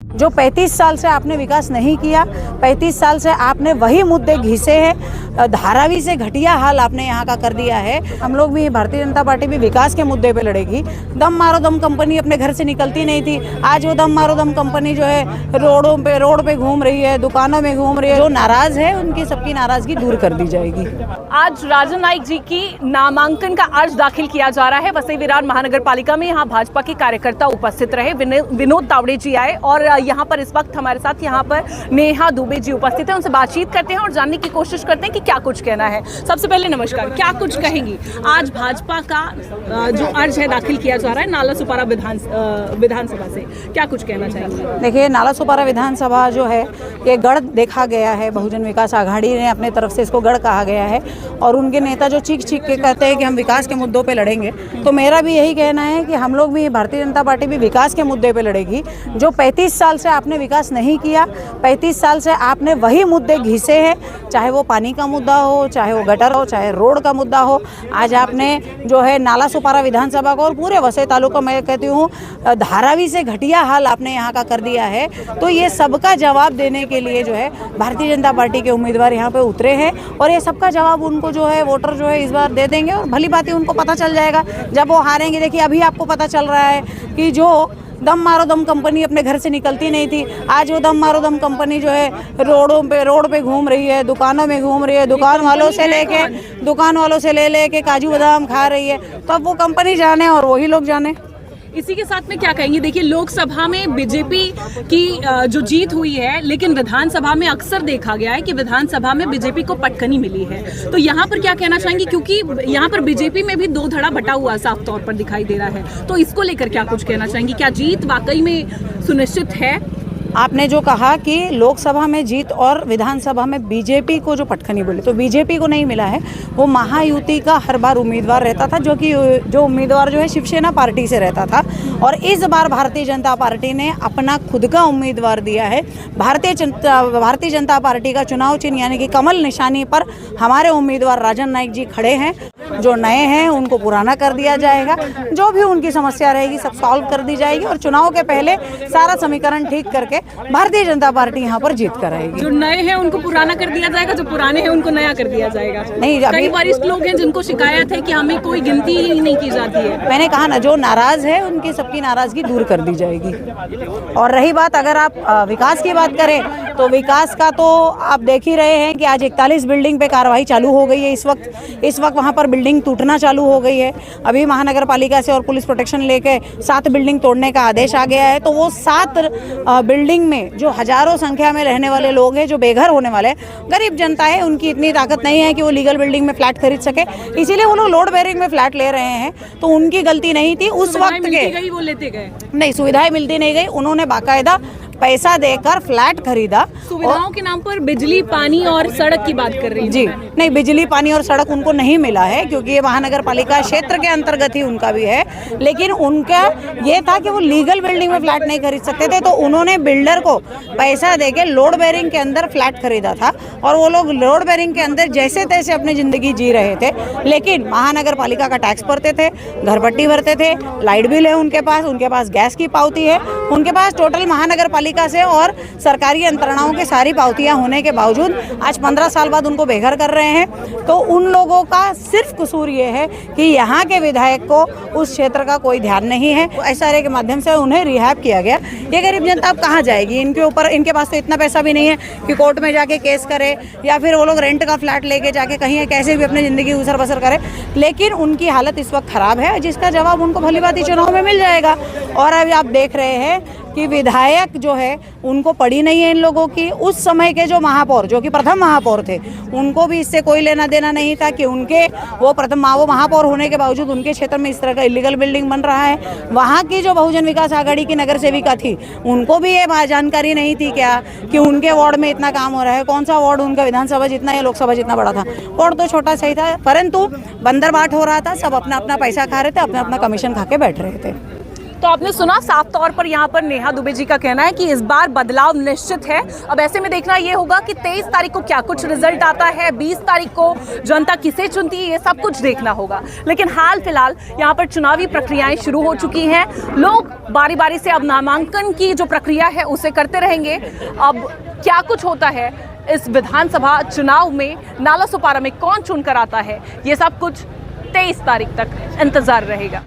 जो 35 साल से आपने विकास नहीं किया, 35 साल से आपने वही मुद्दे घिसे हैं, धारावी से घटिया हाल आपने यहाँ का कर दिया है। हम लोग भी, भारतीय जनता पार्टी भी विकास के मुद्दे पे लड़ेगी। दम मारो दम कंपनी अपने घर से निकलती नहीं थी, आज वो दम मारो दम कंपनी जो है रोड पे घूम रही है, दुकानों में घूम रही है। जो नाराज है उनकी सबकी नाराजगी दूर कर दी जाएगी। आज राजन नाईक जी की नामांकन का अर्ज दाखिल किया जा रहा है वसई विरार महानगर पालिका में। यहाँ भाजपा के कार्यकर्ता उपस्थित रहे, विनोद तावड़े जी आए और यहाँ पर इस वक्त हमारे साथ यहाँ पर नेहा दुबे जी उपस्थित हैं। उनसे बातचीत करते हैं और जानने की कोशिश करते हैं कि क्या कुछ कहना है। सबसे पहले नमस्कार, क्या कुछ कहेंगी? आज भाजपा का जो अर्ज है दाखिल किया जा रहा है नालासोपारा विधानसभा से, क्या कुछ कहना चाहेंगे? देखिए, नालासोपारा विधानसभा जो है ये गढ़ देखा गया है, बहुजन विकास आघाड़ी ने अपने तरफ से इसको गढ़ कहा गया है और उनके नेता जो चीख के कहते हैं कि हम विकास के मुद्दों पे लड़ेंगे, तो मेरा भी यही कहना है कि हम लोग भी, भारतीय जनता पार्टी भी विकास के मुद्दे पे लड़ेगी। जो 35 साल से आपने विकास नहीं किया, 35 साल से आपने वही मुद्दे घिसे हैं, चाहे वो पानी का मुद्दा हो, चाहे वो गटर हो, चाहे रोड का मुद्दा हो। आज आपने जो है नालासोपारा विधानसभा को और पूरे वसई तालुका में कहती हूँ धारावी से घटिया हाल आपने यहाँ का कर दिया है। तो ये सबका जवाब देने के लिए जो है भारतीय जनता पार्टी के उम्मीदवार यहाँ पे उतरे हैं और ये सबका जवाब उनको जो है वोटर जो है इस बार दे देंगे और भली बात ही उनको पता चल जाएगा जब वो हारेंगे। देखिए, अभी आपको पता चल रहा है कि जो दम मारो दम कंपनी अपने घर से निकलती नहीं थी, आज वो दम मारो दम कंपनी जो है रोड पे घूम रही है, दुकानों में घूम रही है, दुकान वालों से ले के काजू बादाम खा रही है। तो अब वो कंपनी जाने और वही लोग जाने। इसी के साथ में क्या कहेंगे? देखिए, लोकसभा में बीजेपी की जो जीत हुई है, लेकिन विधानसभा में अक्सर देखा गया है कि विधानसभा में बीजेपी को पटकनी मिली है। तो यहाँ पर क्या कहना चाहेंगे? क्योंकि यहाँ पर बीजेपी में भी दो धड़ा बटा हुआ साफ तौर पर दिखाई दे रहा है, तो इसको लेकर क्या कुछ कहना चाहेंगे? क्या जीत वाकई में सुनिश्चित है? आपने जो कहा कि लोकसभा में जीत और विधानसभा में बीजेपी को जो पटखनी बोली, तो बीजेपी को नहीं मिला है। वो महायुति का हर बार उम्मीदवार रहता था, जो उम्मीदवार जो है शिवसेना पार्टी से रहता था और इस बार भारतीय जनता पार्टी ने अपना खुद का उम्मीदवार दिया है। भारतीय जनता पार्टी का चुनाव चिन्ह यानी कि कमल निशानी पर हमारे उम्मीदवार राजन नाईक जी खड़े हैं। जो नए हैं उनको पुराना कर दिया जाएगा, जो भी उनकी समस्या रहेगी सब सॉल्व कर दी जाएगी और चुनाव के पहले सारा समीकरण ठीक करके भारतीय जनता पार्टी यहाँ पर जीत कर आएगी। जो नए हैं उनको पुराना कर दिया जाएगा, जो पुराने हैं उनको नया कर दिया जाएगा। नहीं, कई वरिष्ठ लोग हैं जिनको शिकायत है कि हमें कोई गिनती ही नहीं की जाती है। मैंने कहा ना, जो नाराज है उनकी सबकी नाराजगी दूर कर दी जाएगी। और रही बात, अगर आप विकास की बात करें तो विकास का तो आप देख ही रहे हैं कि आज 41 बिल्डिंग पे कार्रवाई चालू हो गई है। इस वक्त वहाँ पर बिल्डिंग टूटना चालू हो गई है। अभी महानगर पालिका से और पुलिस प्रोटेक्शन लेके 7 बिल्डिंग तोड़ने का आदेश आ गया है। तो वो 7 बिल्डिंग में जो हजारों संख्या में रहने वाले लोग हैं, जो बेघर होने वाले, गरीब जनता है, उनकी इतनी ताकत नहीं है कि वो लीगल बिल्डिंग में फ्लैट खरीद सके, इसीलिए वो लोग लोड बेरिंग में फ्लैट ले रहे हैं। तो उनकी गलती नहीं थी उस वक्त के, वो लेते गए नहीं, सुविधाएं मिलती नहीं गई, उन्होंने बाकायदा पैसा देकर फ्लैट खरीदा। सुविधाओं के नाम पर बिजली, पानी और सड़क की बात कर रही हूं। जी नहीं, बिजली, पानी और सड़क उनको नहीं मिला है क्योंकि ये महानगर पालिका क्षेत्र के अंतर्गत ही उनका भी है। लेकिन उनका ये था कि वो लीगल बिल्डिंग में फ्लैट नहीं खरीद सकते थे, तो उन्होंने बिल्डर को पैसा देके लोड बेरिंग के अंदर फ्लैट खरीदा था और वो लोग लोड बेरिंग के अंदर जैसे तैसे अपनी जिंदगी जी रहे थे। लेकिन महानगर पालिका का टैक्स भरते थे, घर पट्टी भरते थे, लाइट बिल है उनके पास गैस की पावती है, उनके पास टोटल महानगर पालिका से और सरकारी यंत्रणाओं के सारी पावतियां होने के बावजूद आज 15 साल बाद उनको बेघर कर रहे हैं। तो उन लोगों का सिर्फ कसूर ये है कि यहाँ के विधायक को उस क्षेत्र का कोई ध्यान नहीं है। SRA के माध्यम से उन्हें रिहैब किया गया। ये गरीब जनता अब कहाँ जाएगी? इनके पास तो इतना पैसा भी नहीं है कि कोर्ट में जाके केस करे या फिर वो लोग रेंट का फ्लैट लेके जाके कहीं कैसे भी अपनी जिंदगी गुजर बसर करे। लेकिन उनकी हालत इस वक्त खराब है, जिसका जवाब उनको भली बात ही चुनाव में मिल जाएगा। और अभी आप देख रहे हैं कि विधायक जो है उनको पड़ी नहीं है इन लोगों की। उस समय के जो महापौर, जो कि प्रथम महापौर थे, उनको भी इससे कोई लेना देना नहीं था कि वो महापौर होने के बावजूद उनके क्षेत्र में इस तरह का इलीगल बिल्डिंग बन रहा है। वहाँ की जो बहुजन विकास आघाड़ी की नगर सेविका थी, उनको भी ये जानकारी नहीं थी क्या कि उनके वार्ड में इतना काम हो रहा है। कौन सा वार्ड उनका विधानसभा जितना या लोकसभा जितना बड़ा था? वार्ड तो छोटा सही था, परंतु बंदर बाट हो रहा था। सब अपना अपना पैसा खा रहे थे, अपना अपना कमीशन खा के बैठ रहे थे। तो आपने सुना, साफ तौर पर यहाँ पर नेहा दुबे जी का कहना है कि इस बार बदलाव निश्चित है। अब ऐसे में देखना ये होगा कि 23 तारीख को क्या कुछ रिजल्ट आता है, 20 तारीख को जनता किसे चुनती है, ये सब कुछ देखना होगा। लेकिन हाल फिलहाल यहाँ पर चुनावी प्रक्रियाएं शुरू हो चुकी हैं। लोग बारी बारी से अब नामांकन की जो प्रक्रिया है उसे करते रहेंगे। अब क्या कुछ होता है इस विधानसभा चुनाव में, नालासोपारा में कौन चुनकर आता है, ये सब कुछ 23 तारीख तक इंतजार रहेगा।